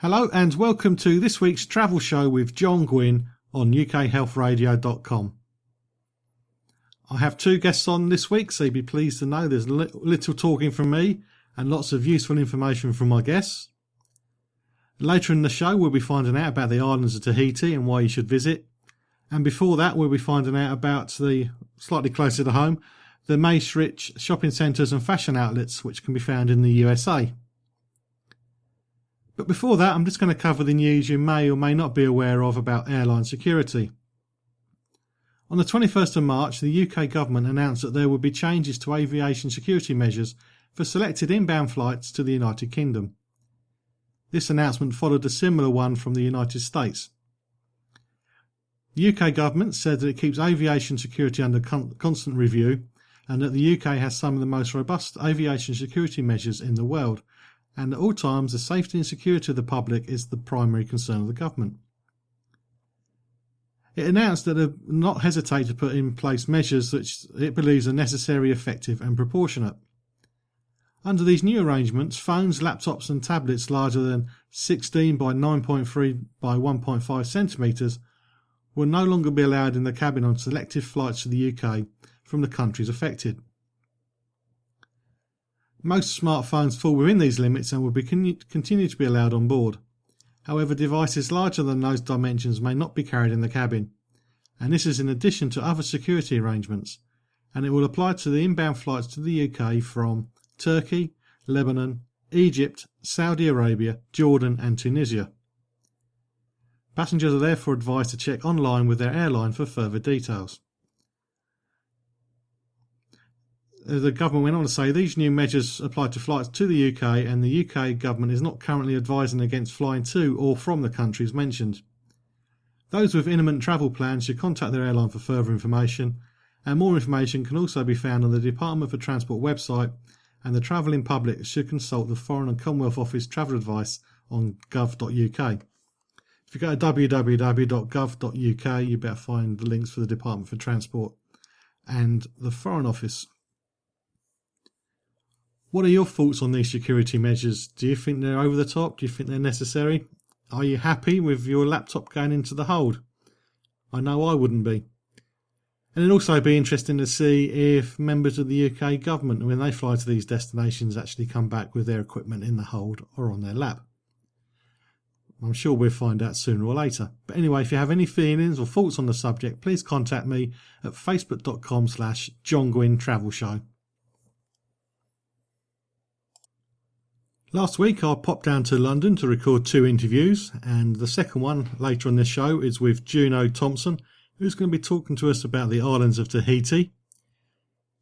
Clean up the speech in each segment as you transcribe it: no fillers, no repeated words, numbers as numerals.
Hello and welcome to this week's travel show with John Guinn on ukhealthradio.com. I have two guests on this week, so you'll be pleased to know there's little talking from me and lots of useful information from my guests. Later in the show we'll be finding out about the Islands of Tahiti and why you should visit. And before that we'll be finding out about the, slightly closer to home, the Macerich shopping centres and fashion outlets which can be found in the USA. But before that, I'm just going to cover the news you may or may not be aware of about airline security. On the 21st of March, the UK government announced that there would be changes to aviation security measures for selected inbound flights to the United Kingdom. This announcement followed a similar one from the United States. The UK government said that it keeps aviation security under constant review and that the UK has some of the most robust aviation security measures in the world, and at all times the safety and security of the public is the primary concern of the government. It announced that it would not hesitate to put in place measures which it believes are necessary, effective and proportionate. Under these new arrangements, phones, laptops and tablets larger than 16 by 9.3 by 1.5 centimetres will no longer be allowed in the cabin on selective flights to the UK from the countries affected. Most smartphones fall within these limits and will continue to be allowed on board. However, devices larger than those dimensions may not be carried in the cabin, and this is in addition to other security arrangements, and it will apply to the inbound flights to the UK from Turkey, Lebanon, Egypt, Saudi Arabia, Jordan and Tunisia. Passengers are therefore advised to check online with their airline for further details. The government went on to say these new measures apply to flights to the UK, and the UK government is not currently advising against flying to or from the countries mentioned. Those with imminent travel plans should contact their airline for further information, and more information can also be found on the Department for Transport website, and the travelling public should consult the Foreign and Commonwealth Office travel advice on gov.uk. If you go to www.gov.uk, you better find the links for the Department for Transport and the Foreign Office. What are your thoughts on these security measures? Do you think they're over the top? Do you think they're necessary? Are you happy with your laptop going into the hold? I know I wouldn't be. And it'd also be interesting to see if members of the UK government, when they fly to these destinations, actually come back with their equipment in the hold or on their lap. I'm sure we'll find out sooner or later. But anyway, if you have any feelings or thoughts on the subject, please contact me at facebook.com/John Guinn Travel Show. Last week I popped down to London to record two interviews, and the second one later on this show is with Juno Thompson, who's going to be talking to us about the Islands of Tahiti.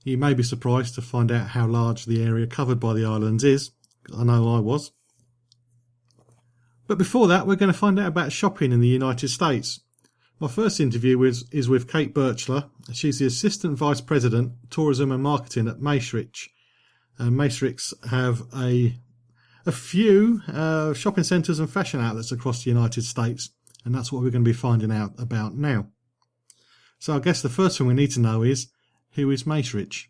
You may be surprised to find out how large the area covered by the islands is. I know I was. But before that, we're going to find out about shopping in the United States. My first interview is with Kate Birchler. She's the Assistant Vice President, Tourism and Marketing at Macerich. Macerich have a few shopping centres and fashion outlets across the United States, and that's what we're going to be finding out about now. So I guess the first thing we need to know is, who is Macerich?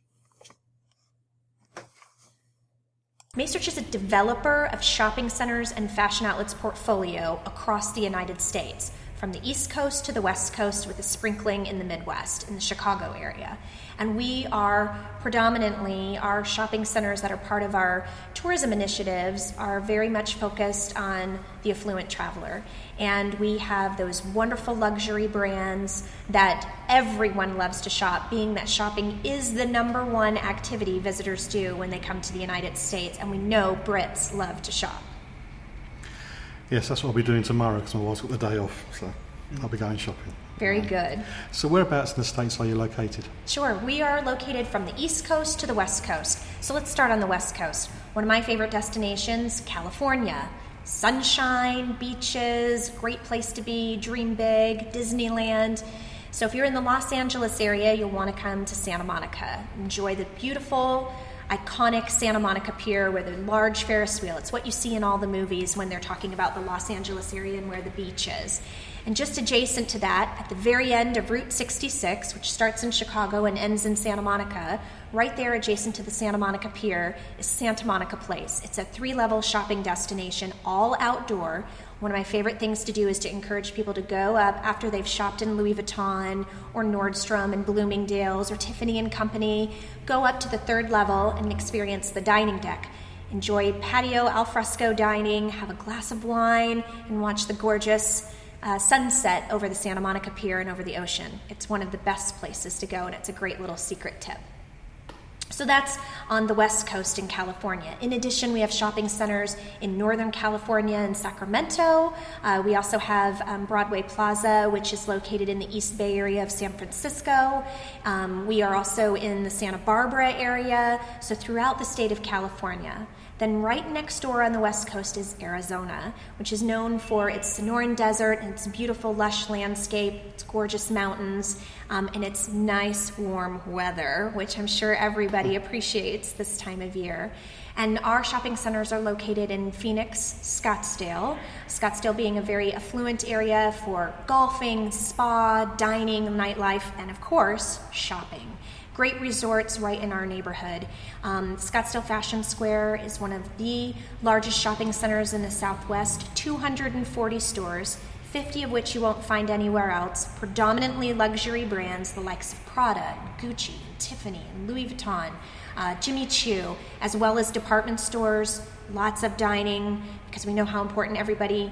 Macerich is a developer of shopping centers and fashion outlets portfolio across the United States, from the East Coast to the West Coast, with a sprinkling in the Midwest, in the Chicago area. And we are predominantly, our shopping centers that are part of our tourism initiatives are very much focused on the affluent traveler. And we have those wonderful luxury brands that everyone loves to shop, being that shopping is the number one activity visitors do when they come to the United States. And we know Brits love to shop. Yes, that's what I'll be doing tomorrow because my wife's got the day off, so I'll be going shopping. Very good. So whereabouts in the States are you located? Sure, we are located from the East Coast to the West Coast. So let's start on the West Coast. One of my favorite destinations, California. Sunshine, beaches, great place to be, dream big, Disneyland. So if you're in the Los Angeles area, you'll want to come to Santa Monica. Enjoy the beautiful, iconic Santa Monica Pier with a large Ferris wheel. It's what you see in all the movies when they're talking about the Los Angeles area and where the beach is. And just adjacent to that, at the very end of Route 66, which starts in Chicago and ends in Santa Monica, right there adjacent to the Santa Monica Pier is Santa Monica Place. It's a 3-level shopping destination, all outdoor. One of my favorite things to do is to encourage people to go up after they've shopped in Louis Vuitton or Nordstrom and Bloomingdale's or Tiffany & Company, go up to the 3rd level and experience the dining deck. Enjoy patio alfresco dining, have a glass of wine, and watch the gorgeous sunset over the Santa Monica Pier and over the ocean. It's one of the best places to go, and it's a great little secret tip. So that's on the West Coast in California. In addition, we have shopping centers in Northern California and Sacramento. We also have Broadway Plaza, which is located in the East Bay area of San Francisco. We are also in the Santa Barbara area, so throughout the state of California. Then right next door on the West Coast is Arizona, which is known for its Sonoran Desert and its beautiful lush landscape, its gorgeous mountains, and its nice warm weather, which I'm sure everybody appreciates this time of year. And our shopping centers are located in Phoenix, Scottsdale being a very affluent area for golfing, spa, dining, nightlife, and of course, shopping. Great resorts right in our neighborhood. Scottsdale Fashion Square is one of the largest shopping centers in the Southwest, 240 stores, 50 of which you won't find anywhere else, predominantly luxury brands, the likes of Prada, and Gucci, and Tiffany, and Louis Vuitton, Jimmy Choo, as well as department stores, lots of dining, because we know how important everybody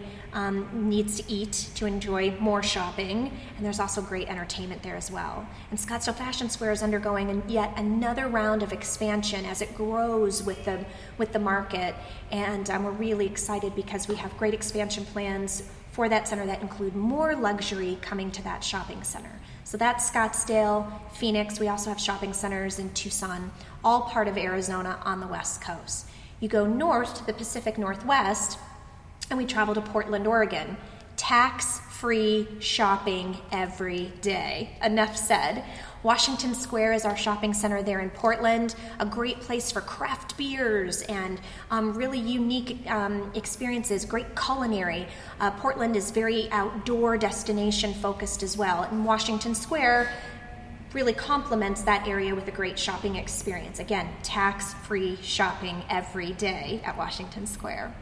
needs to eat to enjoy more shopping, and there's also great entertainment there as well. And Scottsdale Fashion Square is undergoing yet another round of expansion as it grows with the market, and we're really excited because we have great expansion plans for that center that include more luxury coming to that shopping center. So that's Scottsdale, Phoenix. We also have shopping centers in Tucson, all part of Arizona on the West Coast. You go north to the Pacific Northwest, and we travel to Portland, Oregon. Tax-free shopping every day. Enough said. Washington Square is our shopping center there in Portland, a great place for craft beers and really unique experiences, great culinary. Portland is very outdoor destination focused as well, and Washington Square really complements that area with a great shopping experience. Again, tax-free shopping every day at Washington Square.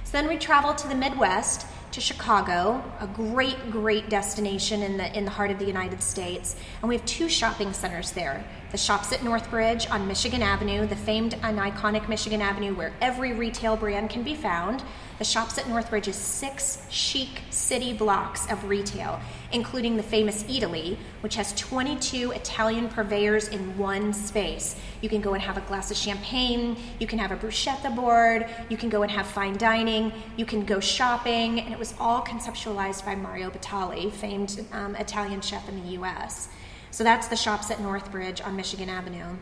So then we travel to the Midwest, to Chicago, a great destination in the heart of the United States. And we have 2 shopping centers there. The Shops at Northbridge on Michigan Avenue, the famed and iconic Michigan Avenue where every retail brand can be found. The Shops at Northbridge is 6 chic city blocks of retail, including the famous Eataly, which has 22 Italian purveyors in one space. You can go and have a glass of champagne, you can have a bruschetta board, you can go and have fine dining, you can go shopping, and it was all conceptualized by Mario Batali, famed Italian chef in the US. So that's the Shops at Northbridge on Michigan Avenue.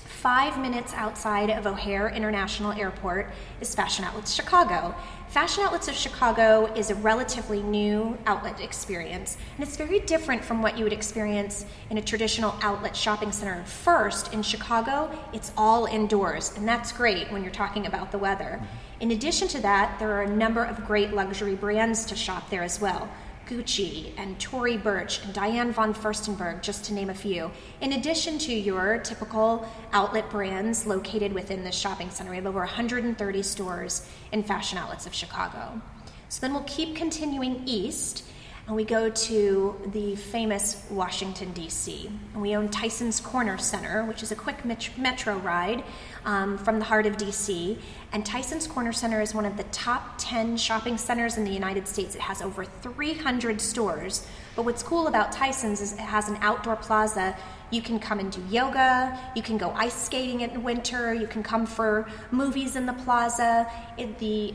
5 minutes outside of O'Hare International Airport is Fashion Outlets Chicago. Fashion Outlets of Chicago is a relatively new outlet experience, and it's very different from what you would experience in a traditional outlet shopping center. First, in Chicago, it's all indoors, and that's great when you're talking about the weather. In addition to that, there are a number of great luxury brands to shop there as well. Gucci and Tory Burch and Diane von Furstenberg, just to name a few, in addition to your typical outlet brands located within the shopping center. We have over 130 stores in Fashion Outlets of Chicago. So then we'll keep continuing east, and we go to the famous Washington, D.C. And we own Tyson's Corner Center, which is a quick metro ride from the heart of D.C. And Tyson's Corner Center is one of the top 10 shopping centers in the United States. It has over 300 stores. But what's cool about Tyson's is it has an outdoor plaza. You can come and do yoga, you can go ice skating in winter, you can come for movies in the plaza. The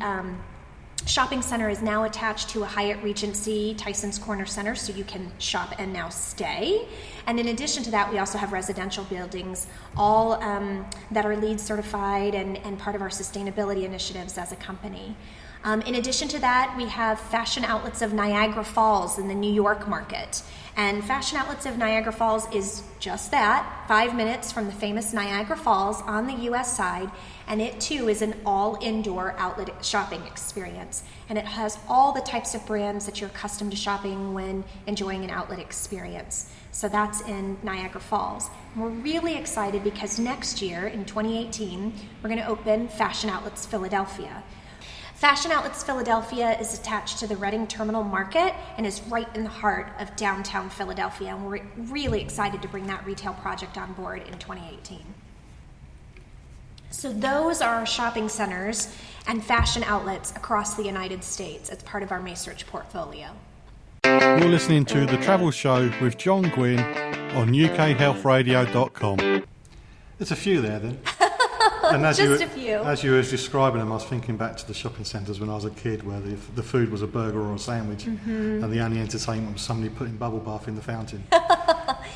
shopping center is now attached to a Hyatt Regency Tyson's Corner Center, so you can shop and now stay. And in addition to that, we also have residential buildings, all that are LEED certified and part of our sustainability initiatives as a company. In addition to that, we have Fashion Outlets of Niagara Falls in the New York market. And Fashion Outlets of Niagara Falls is just that, 5 minutes from the famous Niagara Falls on the U.S. side. and it too is an all-indoor outlet shopping experience. And it has all the types of brands that you're accustomed to shopping when enjoying an outlet experience. So that's in Niagara Falls. And we're really excited because next year, in 2018, we're going to open Fashion Outlets Philadelphia. Fashion Outlets Philadelphia is attached to the Reading Terminal Market and is right in the heart of downtown Philadelphia, and we're really excited to bring that retail project on board in 2018. So those are our shopping centers and fashion outlets across the United States as part of our Macerich portfolio. You're listening to The Travel Show with John Guinn on UKHealthRadio.com. There's a few there then. And Just a few. As you were describing them, I was thinking back to the shopping centres when I was a kid, where the food was a burger or a sandwich, and the only entertainment was somebody putting bubble bath in the fountain.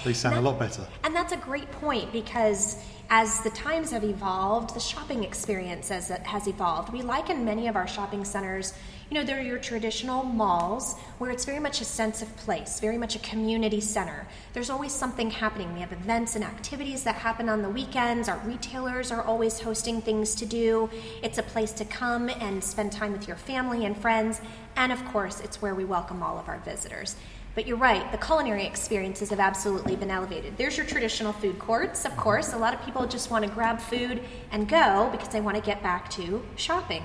They sound a lot better. And that's a great point, because as the times have evolved, the shopping experience has evolved. We liken many of our shopping centers, they're your traditional malls where it's very much a sense of place, very much a community center. There's always something happening. We have events and activities that happen on the weekends. Our retailers are always hosting things to do. It's a place to come and spend time with your family and friends. And of course, it's where we welcome all of our visitors. But you're right, the culinary experiences have absolutely been elevated. There's your traditional food courts, of course. A lot of people just want to grab food and go because they want to get back to shopping.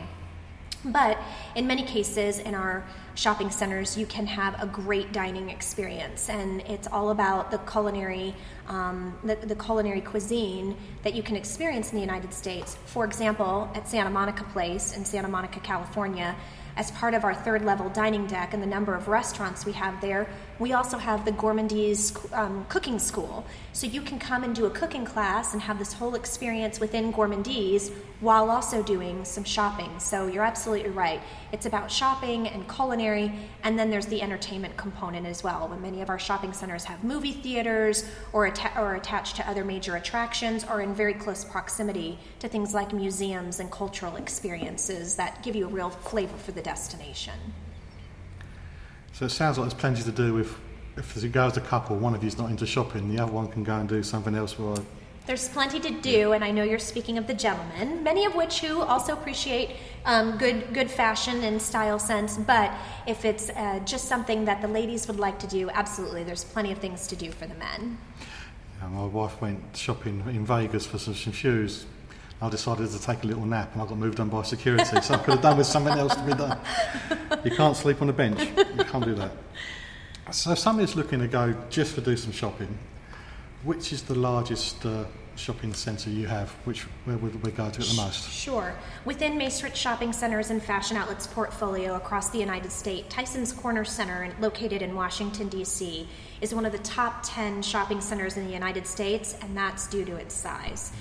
But in many cases in our shopping centers, you can have a great dining experience, and it's all about the culinary cuisine that you can experience in the United States. For example, at Santa Monica Place in Santa Monica, California, as part of our third level dining deck and the number of restaurants we have there, we also have the Gourmandise cooking school. So you can come and do a cooking class and have this whole experience within Gourmandise while also doing some shopping. So you're absolutely right. It's about shopping and culinary, and then there's the entertainment component as well. When many of our shopping centers have movie theaters or attached to other major attractions, or in very close proximity to things like museums and cultural experiences that give you a real flavor for the destination. So it sounds like there's plenty to do if it goes a couple, one of you's not into shopping, the other one can go and do something else. There's plenty to do, and I know you're speaking of the gentlemen, many of which who also appreciate good fashion and style sense, but if it's just something that the ladies would like to do, absolutely, there's plenty of things to do for the men. Yeah, my wife went shopping in Vegas for some shoes. I decided to take a little nap, and I got moved on by security, so I could have done with something else to be done. You can't sleep on a bench. You can't do that. So if somebody's looking to go just to do some shopping, which is the largest shopping centre you have? Where would we go to the most? Sure. Within Macerich Shopping Centers and Fashion Outlets portfolio across the United States, Tyson's Corner Center, located in Washington, D.C., is one of the top 10 shopping centers in the United States, and that's due to its size.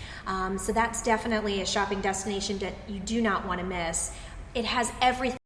So that's definitely a shopping destination that you do not want to miss. It has everything